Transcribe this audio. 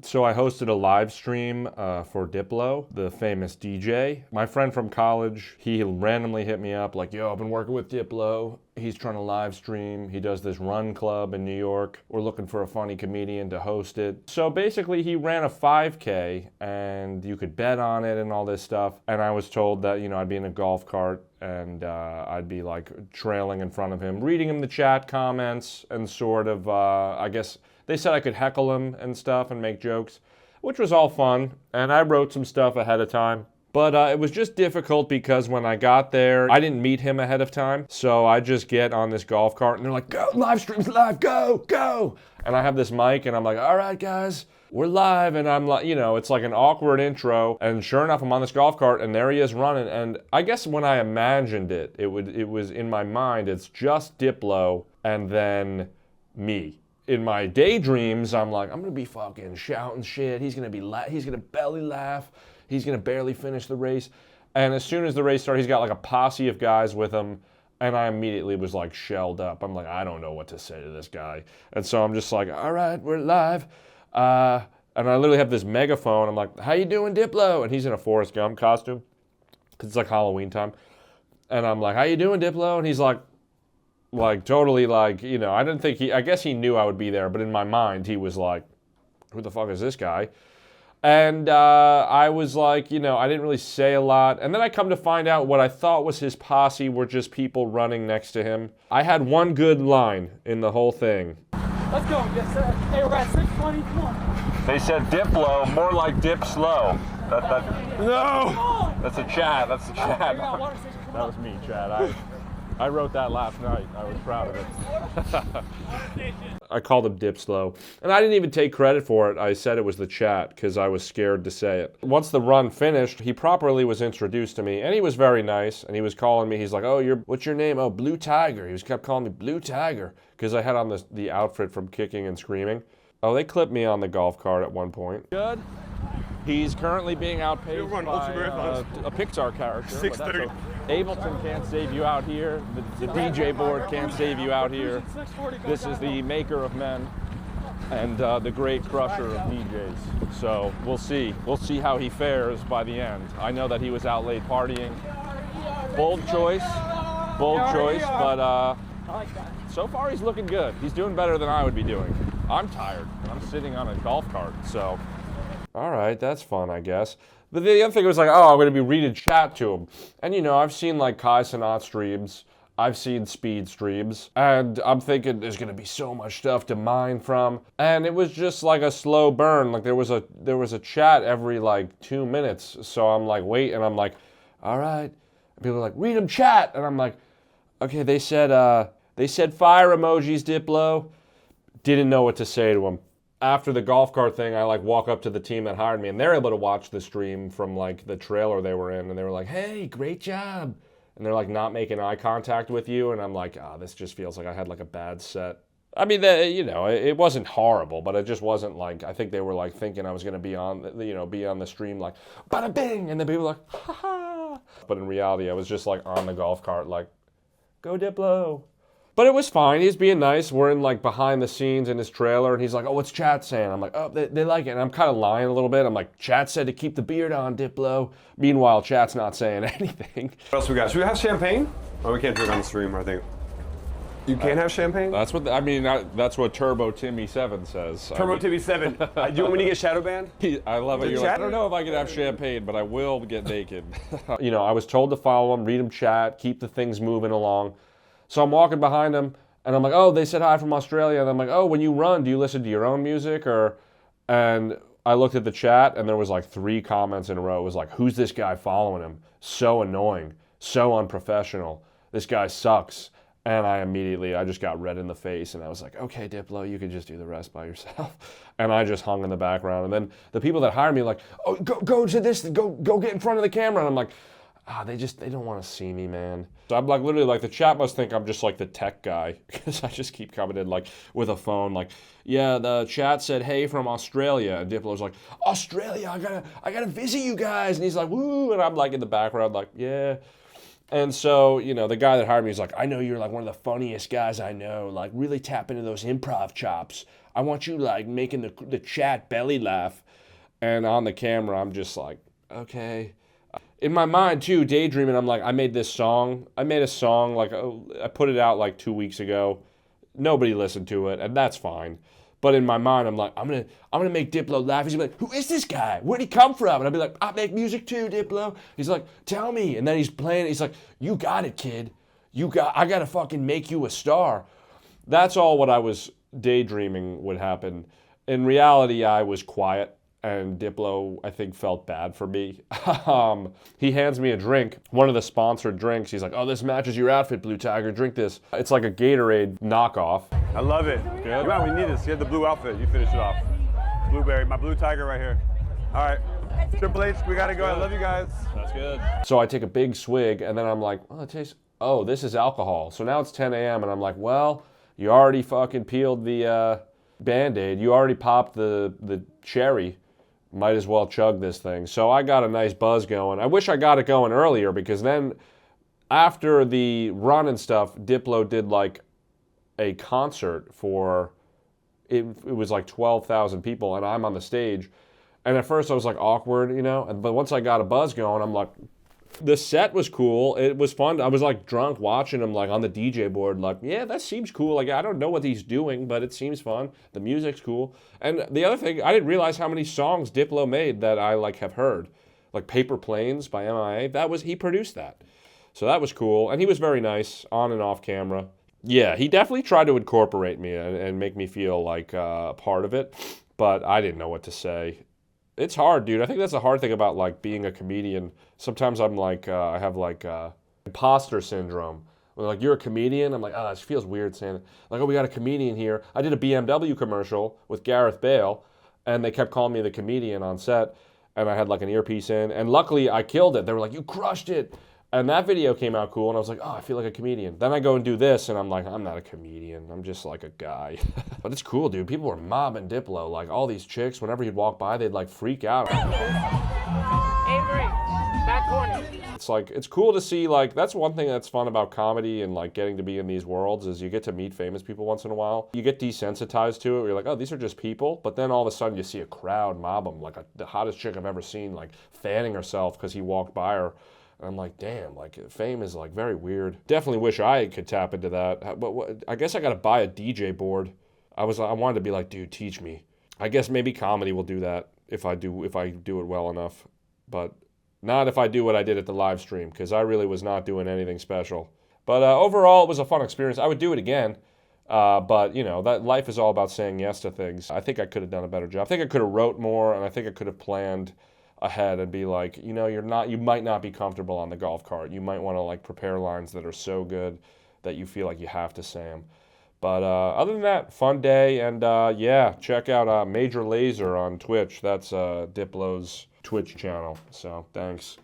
So I hosted a live stream for Diplo, the famous DJ. My friend from college, he randomly hit me up like, yo, I've been working with Diplo. He's trying to live stream. He does this run club in New York. We're looking for a funny comedian to host it. So basically he ran a 5K and you could bet on it and all this stuff. And I was told that, I'd be in a golf cart and I'd be like trailing in front of him, reading him the chat comments and sort of, I guess, they said I could heckle him and stuff and make jokes, which was all fun. And I wrote some stuff ahead of time. But it was just difficult because when I got there, I didn't meet him ahead of time. So I just get on this golf cart and they're like, go, live stream's live, go, go. And I have this mic and I'm like, all right, guys, we're live. And I'm like, it's like an awkward intro. And sure enough, I'm on this golf cart and there he is running. And I guess when I imagined it, it was in my mind, it's just Diplo and then me. In my daydreams, I'm like, I'm gonna be fucking shouting shit. He's gonna belly laugh. He's gonna barely finish the race. And as soon as the race started, he's got like a posse of guys with him. And I immediately was like shelled up. I'm like, I don't know what to say to this guy. And so I'm just like, all right, we're live. And I literally have this megaphone. I'm like, how you doing, Diplo? And he's in a Forrest Gump costume because it's like Halloween time. And I'm like, how you doing, Diplo? And he's like totally like, I didn't think I guess he knew I would be there, but in my mind, he was like, who the fuck is this guy? And I was like, I didn't really say a lot. And then I come to find out what I thought was his posse were just people running next to him. I had one good line in the whole thing. Let's go. Yes, sir. Hey, we're at 620. Come on. They said Diplo, more like dip slow. No! That's a chat. That's a chat. That was me, Chad. I wrote that last night. I was proud of it. I called him Dip Slow. And I didn't even take credit for it. I said it was the chat because I was scared to say it. Once the run finished, he properly was introduced to me. And he was very nice. And he was calling me. He's like, oh, what's your name? Oh, Blue Tiger. He kept calling me Blue Tiger because I had on the outfit from Kicking and Screaming. Oh, they clipped me on the golf cart at one point. Good. He's currently being outpaced by a Pixar character. 6:30. Ableton can't save you out here. The DJ board can't save you out here. This is the maker of men and the great crusher of DJs. So we'll see. We'll see how he fares by the end. I know that he was out late partying. Bold choice, but so far he's looking good. He's doing better than I would be doing. I'm tired. I'm sitting on a golf cart, so. All right, that's fun, I guess. But the other thing was like, oh, I'm going to be reading chat to him. And, I've seen like Kai Cenat streams. I've seen Speed streams. And I'm thinking there's going to be so much stuff to mine from. And it was just like a slow burn. Like there was a chat every like 2 minutes. So I'm like, wait. And I'm like, all right. And people are like, read him chat. And I'm like, okay, they said fire emojis, Diplo. Didn't know what to say to him. After the golf cart thing, I like walk up to the team that hired me and they're able to watch the stream from like the trailer they were in and they were like, hey, great job. And they're like not making eye contact with you. And I'm like, this just feels like I had like a bad set. I mean, it wasn't horrible, but it just wasn't like, I think they were like thinking I was going to be on the stream like, bada bing. And then people were like, ha ha. But in reality, I was just like on the golf cart like, go Diplo. But it was fine. He's being nice. We're in like behind the scenes in his trailer, and he's like, "Oh, what's chat saying?" I'm like, "Oh, they like it." And I'm kind of lying a little bit. I'm like, "Chat said to keep the beard on, Diplo." Meanwhile, chat's not saying anything. What else we got? Should we have champagne? Oh, we can't drink on the stream. I think you can't have champagne. That's what that's what Turbo Timmy 7 says. Turbo Timmy 7. Do you want me to get shadow banned? I love it. You're like, I don't know if I could have champagne, but I will get naked. I was told to follow him, read him chat, keep the things moving along. So I'm walking behind him. And I'm like, oh, they said hi from Australia. And I'm like, oh, when you run, do you listen to your own music? And I looked at the chat, and there was like 3 comments in a row. It was like, who's this guy following him? So annoying, so unprofessional. This guy sucks. And I just got red in the face, and I was like, okay, Diplo, you can just do the rest by yourself. And I just hung in the background. And then the people that hired me like, oh, go to this, go get in front of the camera. And I'm like, they don't want to see me, man. So I'm like literally like the chat must think I'm just like the tech guy because I just keep coming in like with a phone like, yeah, the chat said hey from Australia, and Diplo's like, Australia, I gotta visit you guys, and he's like, woo, and I'm like in the background like, yeah. And so, the guy that hired me is like, I know you're like one of the funniest guys I know, like really tap into those improv chops. I want you like making the chat belly laugh. And on the camera, I'm just like, okay. In my mind too, daydreaming, I'm like, I made this song. I made a song, like, I put it out like 2 weeks ago. Nobody listened to it, and that's fine. But in my mind, I'm like, I'm gonna make Diplo laugh. He's gonna be like, who is this guy? Where'd he come from? And I'll be like, I make music too, Diplo. He's like, tell me. And then he's playing. He's like, you got it, kid. I gotta fucking make you a star. That's all what I was daydreaming would happen. In reality, I was quiet. And Diplo, I think, felt bad for me. He hands me a drink, one of the sponsored drinks. He's like, oh, this matches your outfit, Blue Tiger. Drink this. It's like a Gatorade knockoff. I love it. Good. Come on, we need this. You had the blue outfit. You finish it off. Blueberry, my Blue Tiger right here. All right. Triple H, we got to go. I love you guys. That's good. So I take a big swig, and then I'm like, oh, it tastes, oh, this is alcohol. So now it's 10 a.m., and I'm like, well, you already fucking peeled the Band-Aid. You already popped the cherry. Might as well chug this thing. So I got a nice buzz going. I wish I got it going earlier, because then after the run and stuff, Diplo did like a concert for, it was like 12,000 people, and I'm on the stage. And at first I was like awkward, you know, but once I got a buzz going, I'm like, the set was cool. It was fun. I was like drunk watching him like on the DJ board, like, yeah, that seems cool. Like, I don't know what he's doing, but it seems fun. The music's cool. And the other thing, I didn't realize how many songs Diplo made that I like have heard. Like Paper Planes by MIA. He produced that. So that was cool. And he was very nice on and off camera. Yeah, he definitely tried to incorporate me and make me feel like a part of it. But I didn't know what to say. It's hard, dude. I think that's the hard thing about like being a comedian. Sometimes I'm like, I have like imposter syndrome. When like, you're a comedian, I'm like, oh, it feels weird saying it. Like, oh, we got a comedian here. I did a BMW commercial with Gareth Bale, and they kept calling me the comedian on set, and I had like an earpiece in, and luckily I killed it. They were like, you crushed it. And that video came out cool, and I was like, oh, I feel like a comedian. Then I go and do this, and I'm like, I'm not a comedian. I'm just like a guy. But it's cool, dude. People were mobbing Diplo. Like, all these chicks, whenever he'd walk by, they'd like freak out. Avery, back corner. It's like, it's cool to see, like, that's one thing that's fun about comedy and like getting to be in these worlds is you get to meet famous people once in a while. You get desensitized to it, where you're like, oh, these are just people. But then all of a sudden you see a crowd mob them, like the hottest chick I've ever seen, like fanning herself because he walked by her. And I'm like, damn, like fame is like very weird. Definitely wish I could tap into that. But I guess I got to buy a DJ board. I wanted to be like, dude, teach me. I guess maybe comedy will do that if I do it well enough. But not if I do what I did at the live stream, because I really was not doing anything special. But overall, it was a fun experience. I would do it again. But, you know, that life is all about saying yes to things. I think I could have done a better job. I think I could have wrote more, and I think I could have planned ahead and be like, you know, you might not be comfortable on the golf cart. You might want to like prepare lines that are so good that you feel like you have to say them. But other than that, fun day. And yeah, check out Major Lazer on Twitch. That's Diplo's Twitch channel. So thanks.